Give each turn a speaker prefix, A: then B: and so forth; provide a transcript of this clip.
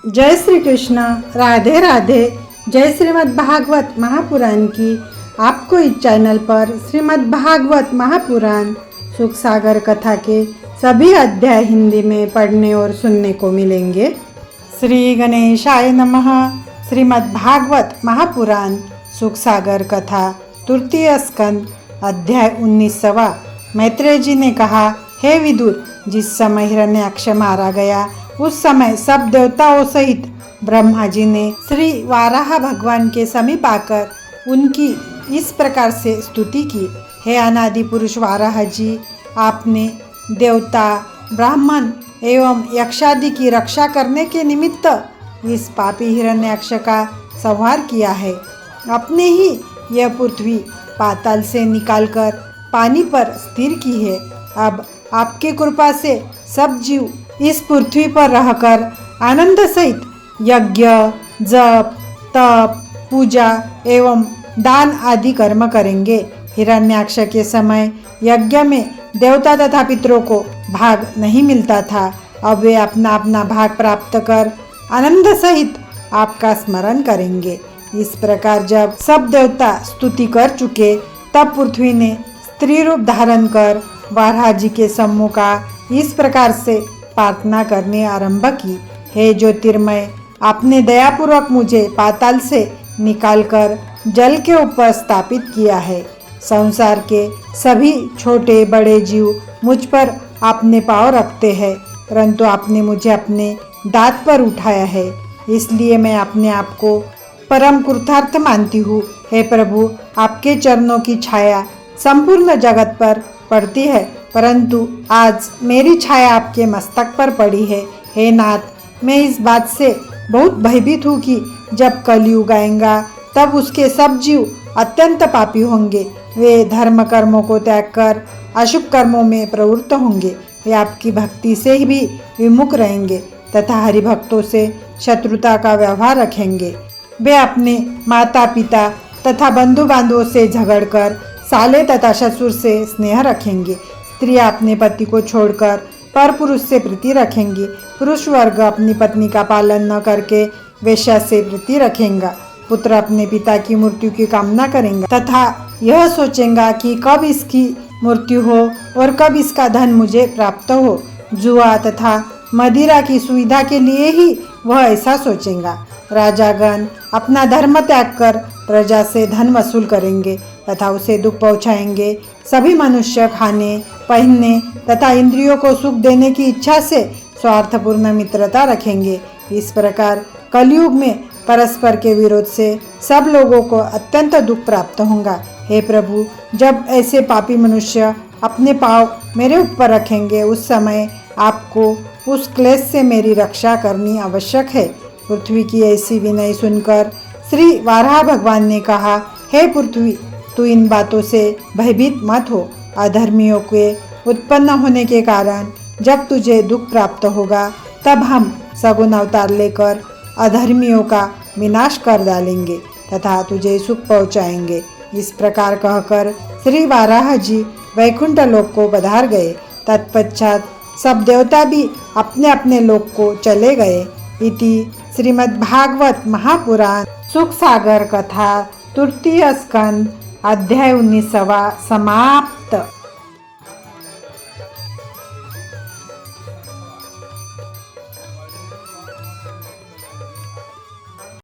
A: जय श्री कृष्ण। राधे राधे। जय श्रीमद् भागवत महापुराण की आपको इस चैनल पर श्रीमद् भागवत महापुराण सुख सागर कथा के सभी अध्याय हिंदी में पढ़ने और सुनने को मिलेंगे। श्री गणेशाय नमः। श्रीमद् भागवत महापुराण सुख सागर कथा तृतीय स्कंद अध्याय 19वां। मैत्रेय जी ने कहा, हे विदुर, जिस समय हिरण्याक्ष मारा गया उस समय सब देवताओं सहित ब्रह्मा जी ने श्री वाराह भगवान के समीप आकर उनकी इस प्रकार से स्तुति की, हे अनादि पुरुष वाराह जी, आपने देवता, ब्राह्मण एवं यक्षादि की रक्षा करने के निमित्त इस पापी हिरण्याक्ष का संहार किया है। अपने ही यह पृथ्वी पाताल से निकालकर पानी पर स्थिर की है। अब आपके कृपा से सब जीव इस पृथ्वी पर रहकर आनंद सहित यज्ञ, जप, तप, पूजा एवं दान आदि कर्म करेंगे। हिरण्याक्ष के समय यज्ञ में देवता तथा पितरों को भाग नहीं मिलता था। अब वे अपना अपना भाग प्राप्त कर आनंद सहित आपका स्मरण करेंगे। इस प्रकार जब सब देवता स्तुति कर चुके तब पृथ्वी ने स्त्री रूप धारण कर वाराह जी के सम्मुख इस प्रकार से प्रार्थना करने आरंभ की, हे ज्योतिर्मय, आपने दयापूर्वक मुझे पाताल से निकालकर जल के ऊपर स्थापित किया है। संसार के सभी छोटे बड़े जीव मुझ पर आपने पाँव रखते हैं, परंतु आपने मुझे अपने दांत पर उठाया है, इसलिए मैं अपने आप को परम कृतार्थ मानती हूँ। हे प्रभु, आपके चरणों की छाया संपूर्ण जगत पर पड़ती है, परंतु आज मेरी छाया आपके मस्तक पर पड़ी है। हे नाथ, मैं इस बात से बहुत भयभीत हूँ कि जब कलयुग आएगा तब उसके सब जीव अत्यंत पापी होंगे। वे धर्म कर्मों को त्याग कर अशुभ कर्मों में प्रवृत्त होंगे। वे आपकी भक्ति से ही भी विमुख रहेंगे तथा हरिभक्तों से शत्रुता का व्यवहार रखेंगे। वे अपने माता पिता तथा बंधु बांधवों से झगड़कर साले तथा ससुर से स्नेह रखेंगे। स्त्रियां अपने पति को छोड़कर पर पुरुष से प्रीति रखेंगी। पुरुष वर्ग अपनी पत्नी का पालन न करके वेश्या से प्रीति रखेगा। पुत्र अपने पिता की मृत्यु की कामना करेंगे तथा यह सोचेगा कि कब इसकी मृत्यु हो और कब इसका धन मुझे प्राप्त हो। जुआ तथा मदिरा की सुविधा के लिए ही वह ऐसा सोचेगा। राजागण अपना धर्म त्याग कर प्रजा से धन वसूल करेंगे तथा उसे दुख पहुँचाएंगे। सभी मनुष्य खाने, पहनने तथा इंद्रियों को सुख देने की इच्छा से स्वार्थपूर्ण मित्रता रखेंगे। इस प्रकार कलयुग में परस्पर के विरोध से सब लोगों को अत्यंत दुख प्राप्त होगा। हे प्रभु, जब ऐसे पापी मनुष्य अपने पाँव मेरे ऊपर रखेंगे उस समय आपको उस क्लेश से मेरी रक्षा करनी आवश्यक है। पृथ्वी की ऐसी विनय सुनकर श्री वाराह भगवान ने कहा, हे पृथ्वी, तू इन बातों से भयभीत मत हो। अधर्मियों के उत्पन्न होने के कारण जब तुझे दुख प्राप्त होगा तब हम सगुण अवतार लेकर अधर्मियों का विनाश कर डालेंगे तथा तुझे सुख पहुँचाएंगे। इस प्रकार कहकर श्री वाराह जी वैकुंठ लोक को पधार गए। तत्पश्चात सब देवता भी अपने अपने लोक को चले गए। इति श्रीमद् भागवत महापुराण सुख सागर कथा तृतीय स्कंद अध्याय 19वां समाप्त।